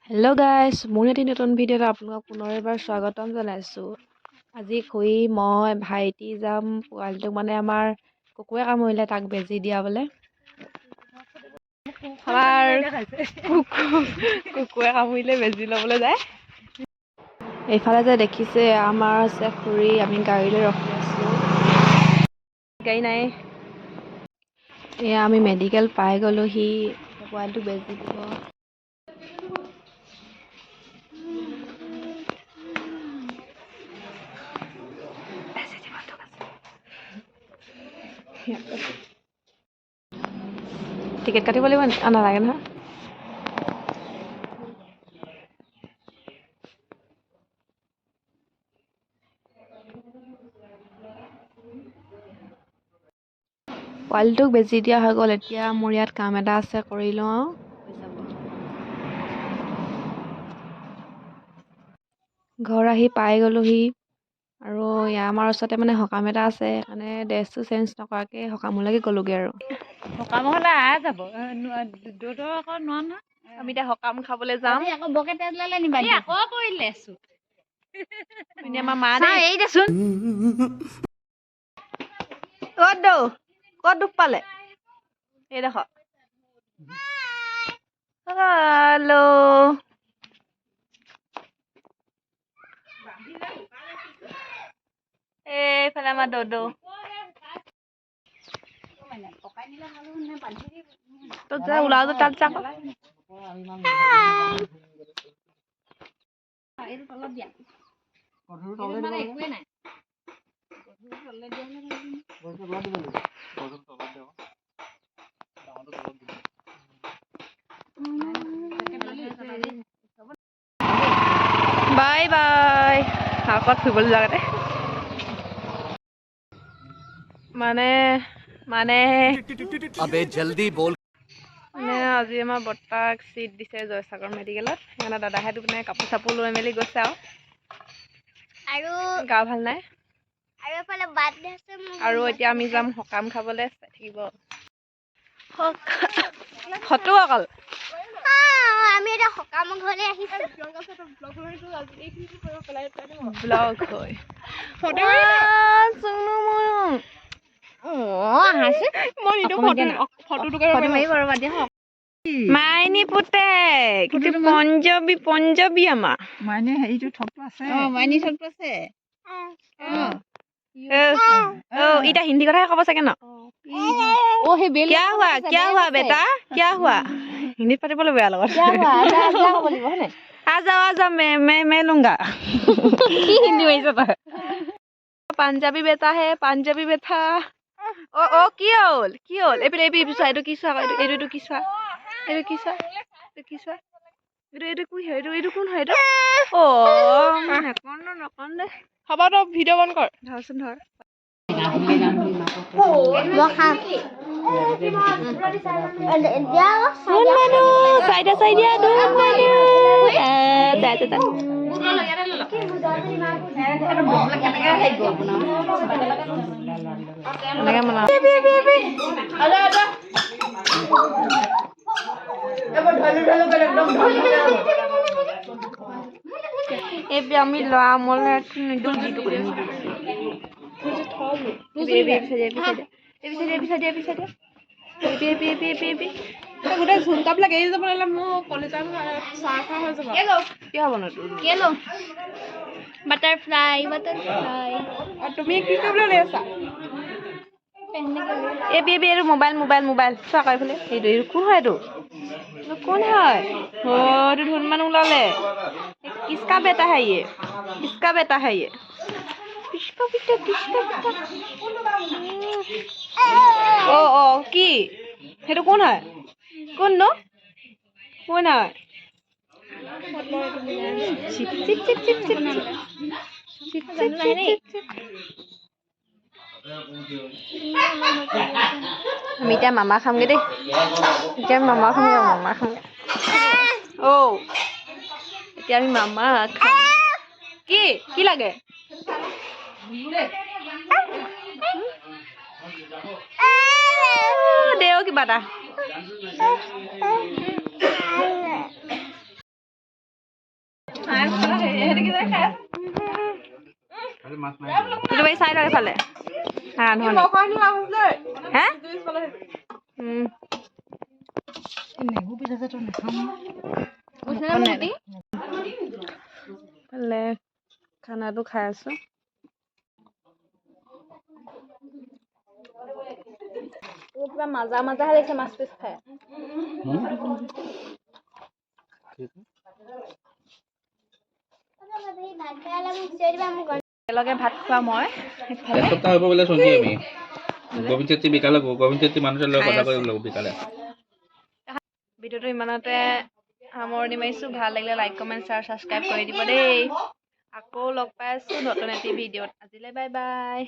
Hello' guys, মোৰ এটি নতুন ভিডিঅ'ত আপোনালোকক পুনৰ এবাৰ স্বাগতম জনাইছোঁ। আজি খুৰী, মই, ভাইটি যাম পোৱালিটোক আমাৰ কুকুৰে কামুৰিলে, তাক বেজি দিয়াবলৈ। কুকুৰে কামুৰিলে বেজি ল'বলৈ যায়। এইফালে যে দেখিছে আমাৰ আছে খুৰী, আমি গাড়ীলৈ ৰখি আছোঁ। গাড়ী নাই। এয়া আমি মেডিকেল পাই গ'লোহি, পোৱালিটোক বেজি দিব। টিকেট কাটিব লাগিব নালাগে নহয়। পোৱালিটোক বেজি দিয়া হৈ গ'ল। এতিয়া মোৰ ইয়াত কাম এটা আছে, কৰি লওঁ। ঘৰ আহি পাই গ'লোহি আৰু আমাৰ ওচৰতে সকাম এটা আছে, সেইকাৰণে ড্ৰেছটো চেঞ্জ নকৰাকৈ সকামলৈকে গ'লোগৈ আৰু। সকাম হ'লে যাব আকৌ নহয়। আমি এতিয়া সকাম খাবলৈ যাম। আকৌ বকে তেজ লালে নিবা আকৌ কৰিলে আমাৰ মা এই দেচোন ক'ত দুখ পালে এইডোখৰ। হেল্ল', এইফালে আমাৰ দদৌ। তই যা ওলাও যে তাত যা। একোৱে নাই। Bye bye. আকৌ ফুৰিবলৈ যাওঁতে अबे जल्दी बोल। আজি আমাৰ বৰ্তাক চিট দিছে জয়সাগৰ মেডিকেলত। সেইকাৰণে দাদাহেঁতো কাপোৰ চাপোৰ লৈ মেলি গৈছে আৰু গা ভাল নাই। আৰু এতিয়া আমি যাম সকাম খাবলৈ। চাই থাকিব ফটো অকল। আমি এটা সকামৰ ঘৰলৈ আহিছো। ব্লগ হয়। মাইনী পুতেক পঞ্জাবী আমাৰ মাইনে হেৰিটো ঠকটো আছে। মাইনী ঠকটো আছে। ইটা হিন্দী কথাই ক'ব চাগে ন। क्या हुआ बेटा, क्या हुआ? हिंदी पातिब লাগিব ইয়াৰ লগত। आ जाओ मैं लूंगा। কি হিন্দী মাৰিছ তই? পাঞ্জাবী বেটা হে, পাঞ্জাবী বেটা। অ কি হ'ল এইটো কি চোৱা, এইটো কি চোৱা, এইটো কি চোৱা, এইটো কি চোৱা, এইটো কি চোৱা, এইটো কোন হয় এইটো? নকন দে। হ'ব তই ভিডিঅ' বন্ধ কৰ। ধৰচোন ধৰ। আমি লৰা মলে নিদোল যিটো গোটেই ঝুমকাবিলাক এৰি যাব লাগিলে মোৰ কলিজাত চাহ খোৱা হৈ যাব। কি হ'ব নো বাটাৰফ্লাই তুমি কি কৰিবলৈ লৈ আছা? এইটো মোবাইল চোৱা আকৌ এইফালে। এইটো কোন হয়? এইটো কোন হয়? এইটো ধুন মানুহ ওলালে। किसका बेटा है ये? किसका बेटा है ये? किसका बेटा? ओ की সেইটো কোন হয়? কোন নো? কোন হয়? আমি এতিয়া মামা খামগে দেই। এতিয়া মামা খামগে। এতিয়া আমি মামা খাম। কি লাগে? দেও কিবা এটা। তুলি বাই চাই লয় ফালে ৰান্ধনি হে ফালে খানাটো খাই আছো কিবা মাজা মাজা লাগিছে মাছ পিছ খাই একেলগে ভাত খোৱা মই এসপ্তাহ হ'ব বোলে শুনি আমি গোবিন্দ চেত্ৰী বিকালে গোবিন্দ চেত্ৰী মানুহৰ লগত কথা কৰিব লাগিব বিকালে ভিডিঅ'টো ইমানতে সামৰণি মাৰিছোঁ ভাল লাগিলে লাইক কমেণ্ট শ্বেয়াৰ ছাবস্ক্ৰাইব কৰি দিব দেই আকৌ লগ পাই আছোঁ নতুন এটি ভিডিঅ'ত আজিলৈ বাই বাই